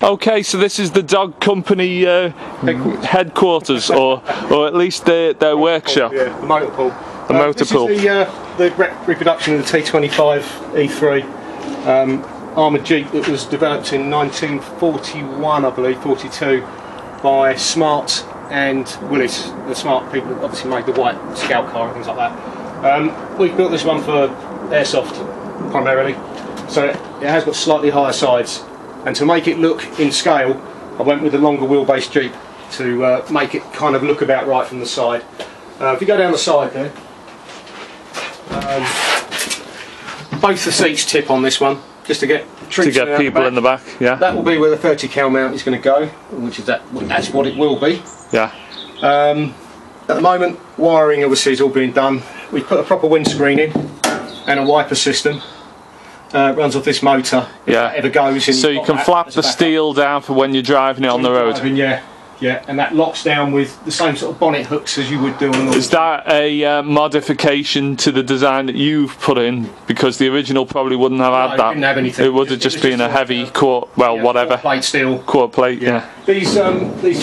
Okay, so this is the dog company headquarters, or at least their workshop. Yeah, the motor pool. The motor pool. This is the reproduction of the T25 E3 armoured Jeep that was developed in 1941, I believe, 42, by Smart and Willis. The Smart people obviously made the white scout car and things like that. We built this one for Airsoft primarily, so it has got slightly higher sides. And to make it look in scale, I went with a longer wheelbase Jeep to make it kind of look about right from the side. If you go down the side there, both the seats tip on this one, just to get people in the back. Yeah. That will be where the 30 cal mount is going to go, which is that's what it will be. Yeah. At the moment, wiring obviously is all being done. We've put a proper windscreen in and a wiper system. Runs off this motor. Yeah. If it ever goes. So you can flap the steel down for when you're driving it on the road. Yeah, yeah, and that locks down with the same sort of bonnet hooks as you would do on the. Is that a modification to the design that you've put in? Because the original probably wouldn't have had that. It didn't have anything. It would have just been a heavy quarter, well, whatever. Quarter plate steel. Quarter plate. Yeah. These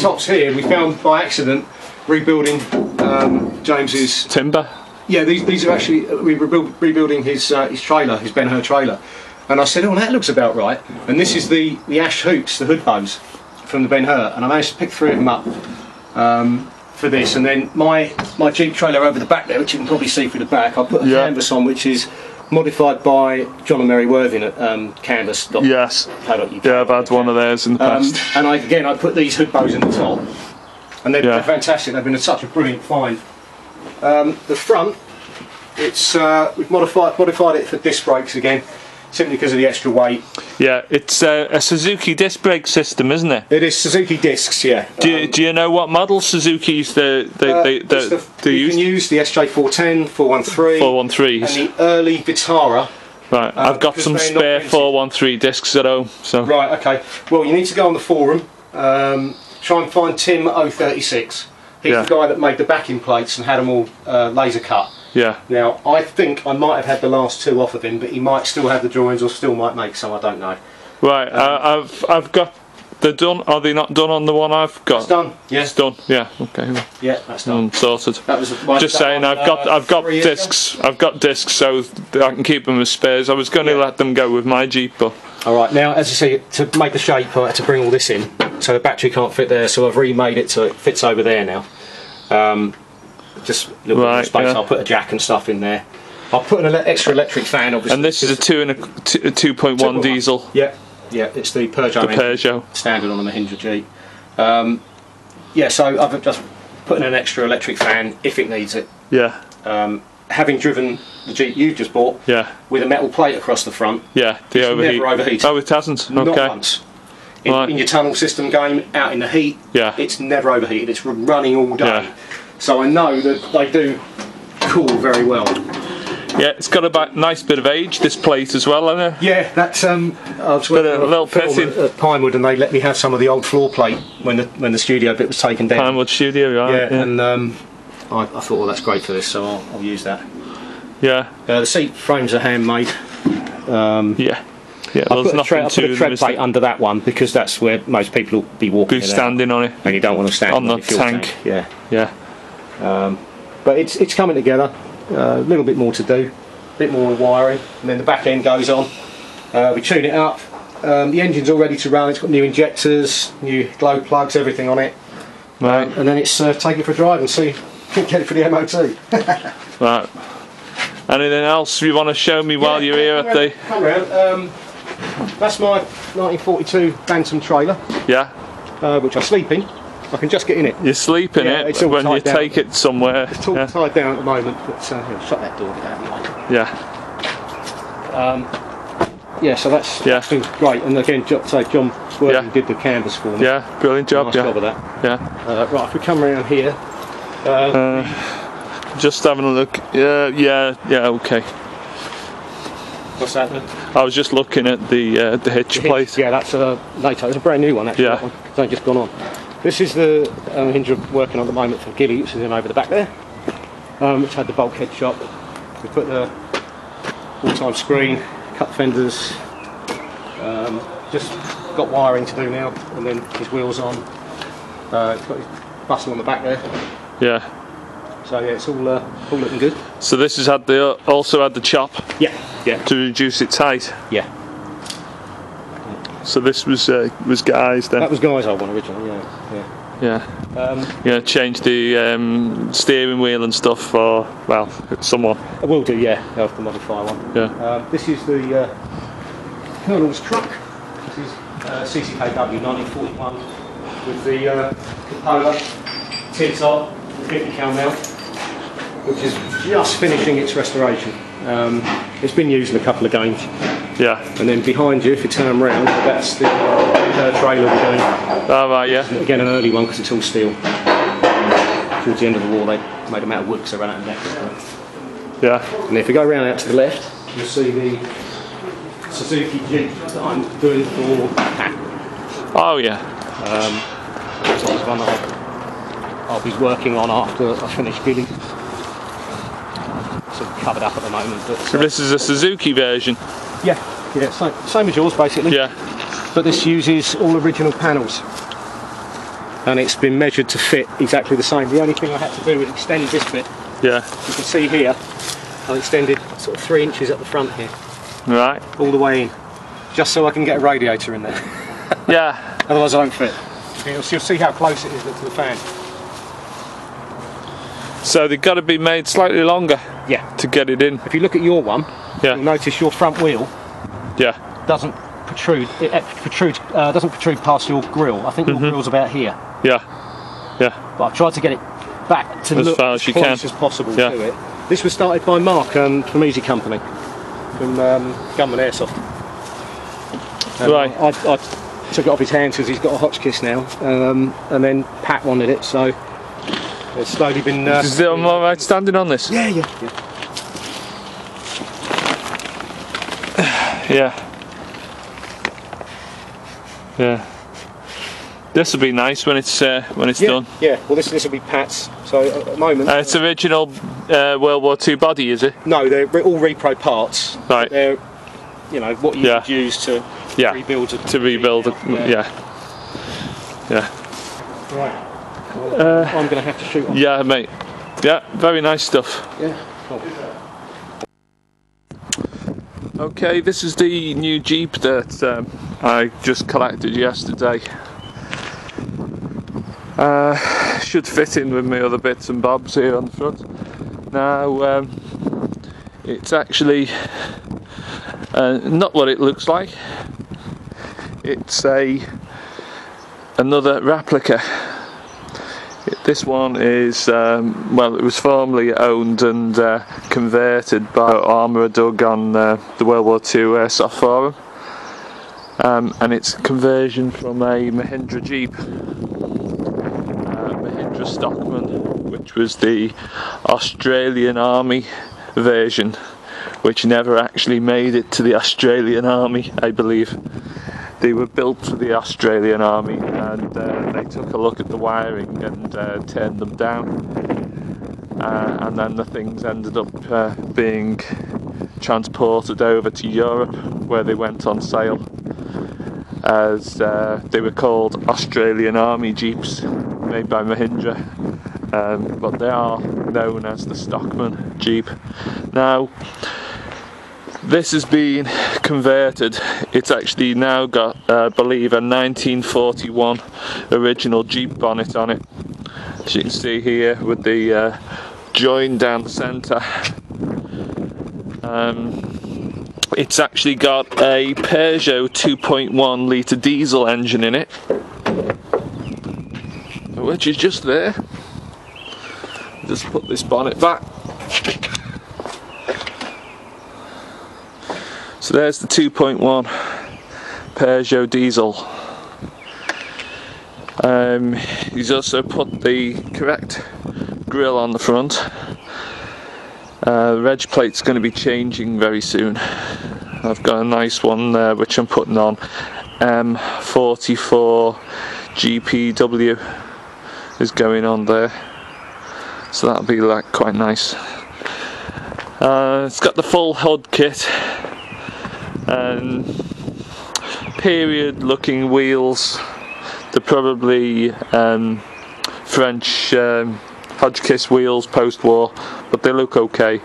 tops here we found by accident rebuilding James's timber. Yeah, these are actually we were rebuilding his trailer, his Ben-Hur trailer, and I said, "Oh, that looks about right." And this is the ash hoops, the hood bows from the Ben-Hur, and I managed to pick 3 of them up for this. And then my Jeep trailer over the back there, which you can probably see through the back, I put a canvas on, which is modified by John and Mary Worthing at Canvas. Yes. Yeah, I've had one of theirs in the past. And I put these hood bows in the top, and they're fantastic. They've been such a brilliant find. The front, we've modified it for disc brakes again, simply because of the extra weight. Yeah, it's a Suzuki disc brake system, isn't it? It is Suzuki discs, yeah. Do you know what model Suzuki's they use? You can use the SJ410, 413, 413s, and the early Vitara. Right, I've got some spare 413 discs at home. So. Right, okay. Well, you need to go on the forum, try and find Tim 036. He's the guy that made the backing plates and had them all laser cut. Yeah. Now, I think I might have had the last 2 off of him, but he might still have the drawings or still might make some, I don't know. Right, I've got... They're done? Are they not done on the one I've got? It's done, yeah. It's done, yeah, okay. Yeah, that's done. Sorted. That was just saying, I've got discs. I've got discs, so I can keep them as spares. I was going to let them go with my Jeep, but... Alright, now, as I say, to make the shape, I had to bring all this in, so the battery can't fit there, so I've remade it so it fits over there now. Just a little bit of space. I'll put a jack and stuff in there. I'll put an extra electric fan, obviously. And this is a 2.1 diesel. Yeah, yeah, it's the Peugeot standard on the Mahindra Jeep. Yeah, so I've just put in an extra electric fan if it needs it. Yeah. Having driven the Jeep you just bought, with a metal plate across the front, the never overheated. Oh, it hasn't. Okay. Not once. In your tunnel system game, out in the heat, it's never overheated. It's running all day. So I know that they do cool very well. Yeah, it's got a nice bit of age, this plate as well, hasn't it? Yeah, that's I was working a little film at Pinewood, and they let me have some of the old floor plate when the studio bit was taken down. Pinewood studio, right? Yeah, and I thought, well, that's great for this, so I'll use that. Yeah. The seat frames are handmade. Yeah, I put a tread plate under that one because that's where most people will be walking. Standing on it, and you don't want to stand on the tank. Yeah, yeah. But it's coming together. A little bit more to do, a bit more wiring, and then the back end goes on. We tune it up. The engine's all ready to run. It's got new injectors, new glow plugs, everything on it. Right. And then it's take it for a drive and see, get it for the MOT. Right. Anything else you want to show me while you're here at the? Come round. That's my 1942 Bantam trailer. Yeah. Which I sleep in. I can just get in it. You sleep in it it's all when you down. take it somewhere. It's all tied down at the moment, but shut that door, get out of the way. Yeah. Yeah, so that's been great. And again, John Worthing did the canvas for me. Yeah, brilliant job. Nice job of that. Yeah. Right, if we come around here. Just having a look. Yeah, okay. What's that then? I was just looking at the hitch plate. Yeah, that's later. It's a brand new one actually. Yeah. That one. It's only just gone on. This is the Mahindra working on at the moment for Gilly, which is in over the back there. Which had the bulkhead shop. We put the all-time screen, cut fenders, just got wiring to do now, and then his wheels on. It's got his bustle on the back there. Yeah. So yeah, it's all looking good. So this has had also had the chop. Yeah. Yeah. To reduce its height. Yeah. So this was Guy's then. That was Guy's old one originally. Yeah. Yeah. Yeah. Change the steering wheel and stuff for, well, someone. I will do. Yeah. I'll have to modify one. Yeah. This is the Colonel's truck. This is CCKW 1941 with the cupola, tin top, 50 cal mount, which is just finishing its restoration. It's been used in a couple of games. Yeah. And then behind you, if you turn around, that's the trailer we're doing. Oh, right, yeah. Again, an early one because it's all steel. Towards the end of the war, they made them out of wood because they ran out of necks. Yeah. And if you go round out to the left, you'll see the Suzuki Jeep that I'm doing for Pat. Oh, yeah. That's the one that I'll be working on after I finish building. Sort of covered up at the moment. But, So this is a Suzuki version? Yeah, same as yours basically. Yeah. But this uses all original panels. And it's been measured to fit exactly the same. The only thing I had to do was extend this bit. Yeah. You can see here, I've extended sort of 3 inches at the front here. Right. All the way in. Just so I can get a radiator in there. Yeah. Otherwise I don't fit. You'll see how close it is to the fan. So they've got to be made slightly longer. Yeah. To get it in. If you look at your one, yeah. You'll notice your front wheel doesn't protrude. It doesn't protrude past your grille. I think your grille's about here. Yeah. Yeah. But I've tried to get it back to as look far as you can as possible to it. This was started by Mark from Easy Company, from Gunman Airsoft. Right. I took it off his hands because he's got a Hotchkiss now, and then Pat wanted it, so it's slowly been. Is it all right standing on this? Yeah. Yeah. Yeah. This will be nice when it's done. Yeah. Well, this will be Pat's. So at the moment, it's original World War II body, is it? No, they're all repro parts. Right. They're what you would use to rebuild it. To rebuild it. Yeah. Right. Well, I'm going to have to shoot on. Yeah, mate. Yeah, very nice stuff. Yeah. Cool. Okay, this is the new Jeep that I just collected yesterday. Should fit in with my other bits and bobs here on the front. Now, it's actually not what it looks like. It's another replica. This one is, well, it was formerly owned and converted by Armourerdoug on the World War II Airsoft Forum, and it's a conversion from a Mahindra Jeep, Mahindra Stockman, which was the Australian Army version, which never actually made it to the Australian Army, I believe. They were built for the Australian Army, and they took a look at the wiring and turned them down, and then the things ended up being transported over to Europe, where they went on sale as they were called Australian Army Jeeps, made by Mahindra, but they are known as the Stockman Jeep. Now, this has been converted. It's actually now got, I believe, a 1941 original Jeep bonnet on it, as you can see here, with the join down the centre. It's actually got a Peugeot 2.1 litre diesel engine in it, which is just there. Just put this bonnet back. So there's the 2.1 Peugeot diesel. He's also put the correct grille on the front. The reg plate's going to be changing very soon. I've got a nice one there which I'm putting on, M44 GPW is going on there, so that'll be like quite nice. It's got the full HUD kit, and period looking wheels. They're probably French Hodgkiss wheels post-war, but they look okay.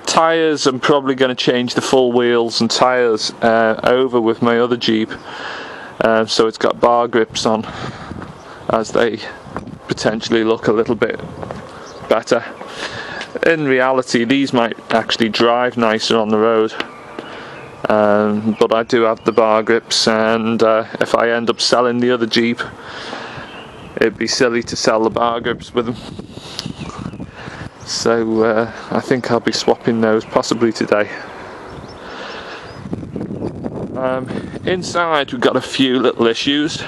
Tyres, I'm probably going to change the full wheels and tyres over with my other Jeep, so it's got bar grips on, as they potentially look a little bit better. In reality, these might actually drive nicer on the road, but I do have the bar grips, and if I end up selling the other Jeep, it'd be silly to sell the bar grips with them. So I think I'll be swapping those possibly today. Inside we've got a few little issues.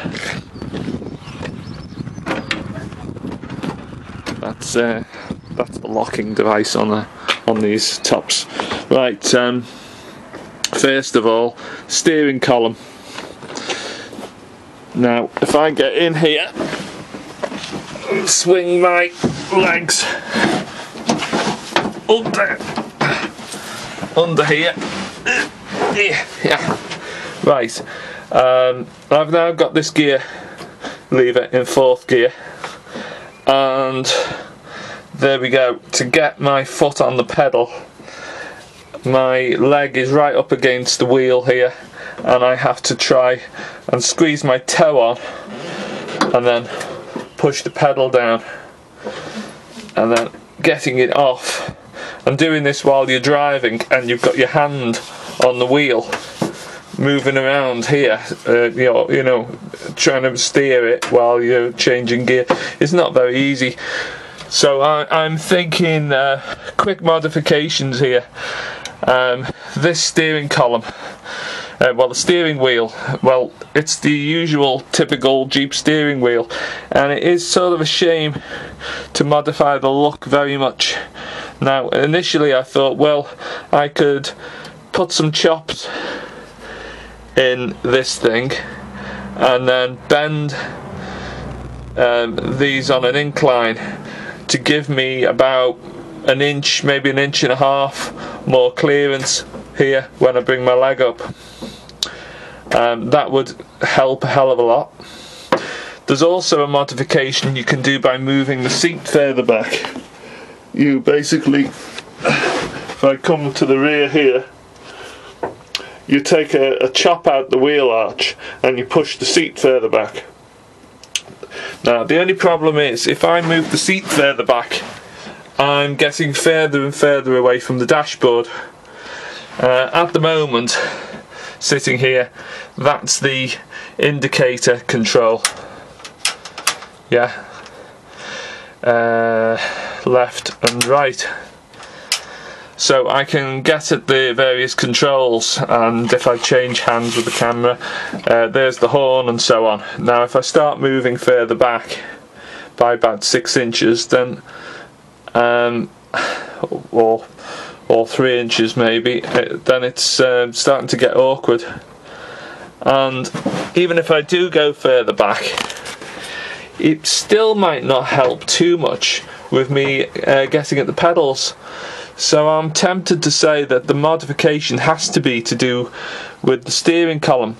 That's the locking device on these tops. Right, first of all, steering column. Now, if I get in here, swing my legs under here. Yeah. Right. I've now got this gear lever in 4th gear, and there we go. To get my foot on the pedal, my leg is right up against the wheel here, and I have to try and squeeze my toe on and then push the pedal down and then getting it off, and doing this while you're driving and you've got your hand on the wheel moving around here, you know, trying to steer it while you're changing gear. It's not very easy. So I'm thinking quick modifications here. This steering column, well, the steering wheel, well, it's the usual typical Jeep steering wheel, and it is sort of a shame to modify the look very much. Now, initially I thought, well, I could put some chops in this thing and then bend these on an incline to give me about an inch, maybe an inch and a half more clearance here when I bring my leg up. That would help a hell of a lot. There's also a modification you can do by moving the seat further back. You basically, if I come to the rear here, you take a chop out the wheel arch and you push the seat further back. Now, the only problem is, if I move the seat further back, I'm getting further and further away from the dashboard. At the moment, sitting here, that's the indicator control. Yeah. Left and right. So I can get at the various controls, and if I change hands with the camera, there's the horn and so on. Now if I start moving further back by about 6 inches, then or 3 inches maybe, then it's starting to get awkward. And even if I do go further back, it still might not help too much with me getting at the pedals. So I'm tempted to say that the modification has to be to do with the steering column.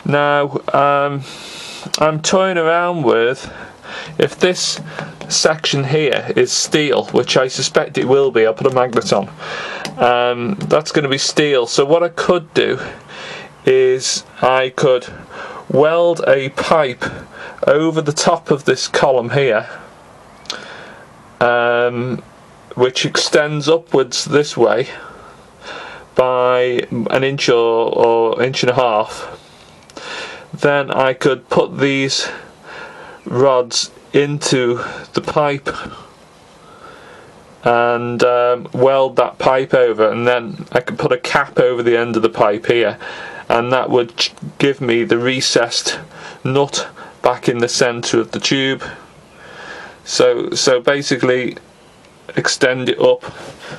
Now I'm toying around with, if this section here is steel, which I suspect it will be, I'll put a magnet on, that's going to be steel. So what I could do is I could weld a pipe over the top of this column here, which extends upwards this way by an inch or inch and a half. Then I could put these rods into the pipe and weld that pipe over, and then I could put a cap over the end of the pipe here, and that would give me the recessed nut back in the centre of the tube. So basically extend it up,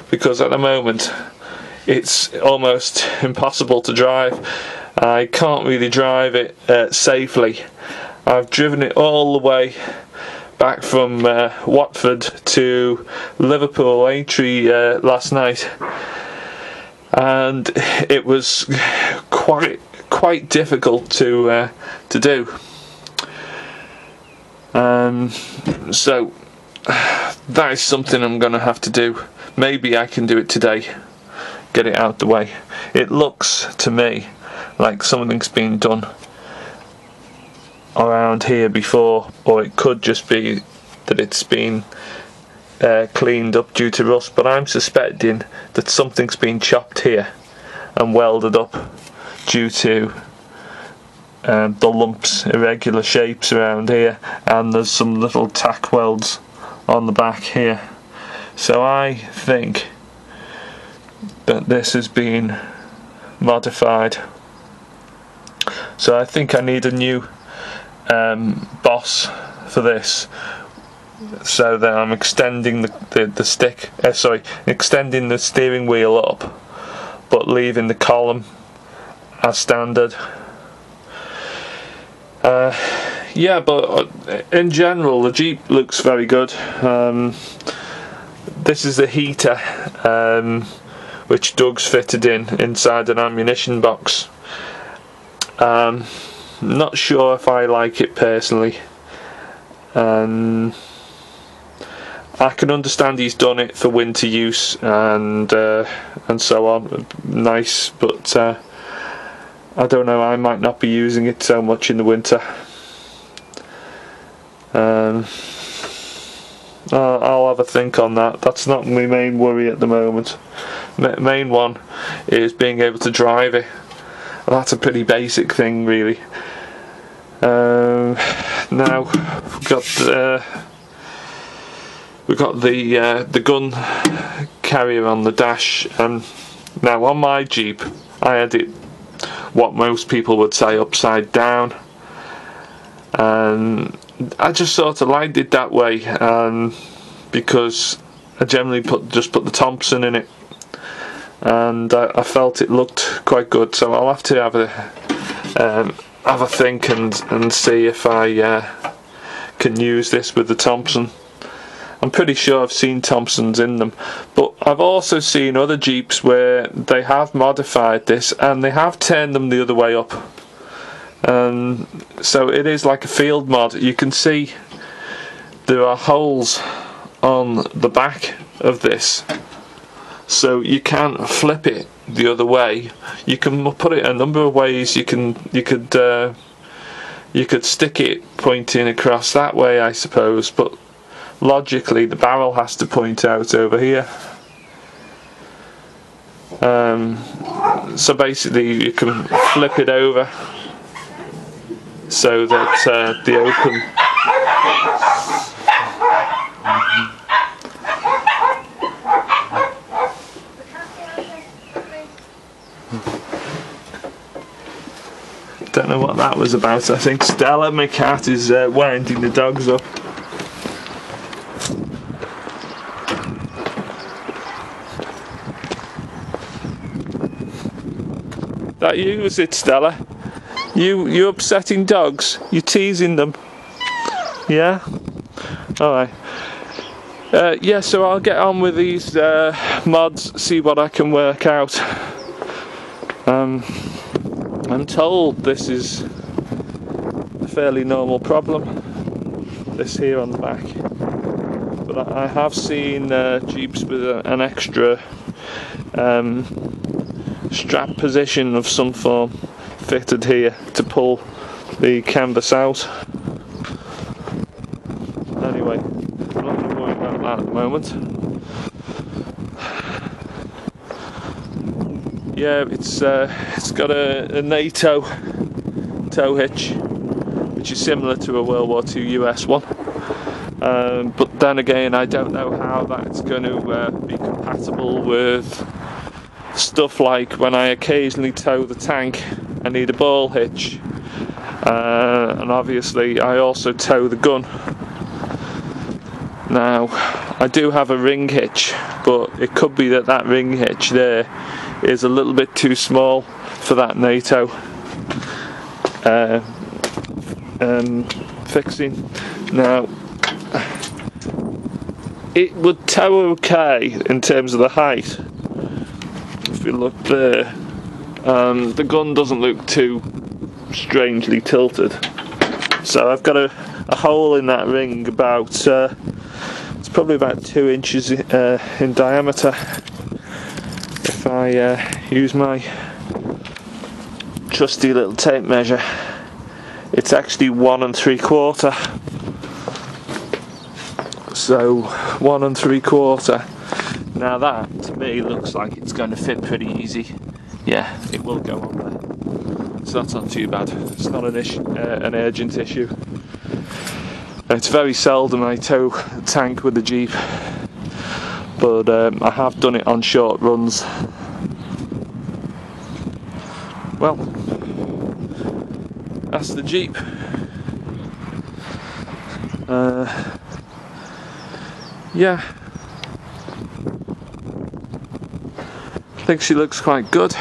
because at the moment it's almost impossible to drive. I can't really drive it safely. I've driven it all the way back from Watford to Liverpool Aintree last night, and it was quite quite difficult to do. So that is something I'm going to have to do. Maybe I can do it today, get it out the way. It looks to me like something's been done around here before, or it could just be that it's been cleaned up due to rust, but I'm suspecting that something's been chopped here and welded up due to the lumps, irregular shapes around here, and there's some little tack welds on the back here. So I think that this has been modified. So I think I need a new boss for this, so that I'm extending extending the steering wheel up, but leaving the column as standard. Yeah, but in general the Jeep looks very good. This is a heater which Doug's fitted inside an ammunition box. Not sure if I like it personally. I can understand he's done it for winter use and so on. Nice, but I don't know, I might not be using it so much in the winter. I'll have a think on that. That's not my main worry at the moment. Main one is being able to drive it. That's a pretty basic thing, really. Now we've got the gun carrier on the dash. Now on my Jeep, I had it what most people would say upside down, and I just sort of liked it that way, because I generally just put the Thompson in it, and I felt it looked quite good. So I'll have to have a think and see if I can use this with the Thompson. I'm pretty sure I've seen Thompsons in them, but I've also seen other Jeeps where they have modified this and they have turned them the other way up. So it is like a field mod. You can see there are holes on the back of this, so you can flip it the other way. You can put it a number of ways. You could stick it pointing across that way, I suppose, but logically the barrel has to point out over here. So basically you can flip it over so that the open don't know what that was about. I think Stella, my cat, is winding the dogs up. That you, was it, Stella? You upsetting dogs? You teasing them? Yeah? Alright. Yeah, so I'll get on with these mods, see what I can work out. I'm told this is a fairly normal problem, this here on the back. But I have seen Jeeps with an extra strap position of some form fitted here to pull the canvas out. Anyway, I'm not going to worry about that at the moment. Yeah, it's got a NATO tow hitch, which is similar to a World War II US one. But then again, I don't know how that's going to be compatible with stuff like when I occasionally tow the tank, I need a ball hitch, and obviously I also tow the gun. Now I do have a ring hitch, but it could be that ring hitch there is a little bit too small for that NATO fixing. Now it would tow okay in terms of the height. If we look there, The gun doesn't look too strangely tilted. So I've got a hole in that ring about, it's probably about 2 inches in diameter. If I use my trusty little tape measure, it's actually 1 3/4. So 1 3/4. Now that to me looks like it's going to fit pretty easy. Yeah, it will go on there. So that's not too bad. It's not an issue, an urgent issue. It's very seldom I tow a tank with the Jeep, but I have done it on short runs. Well, that's the Jeep. Yeah, I think she looks quite good.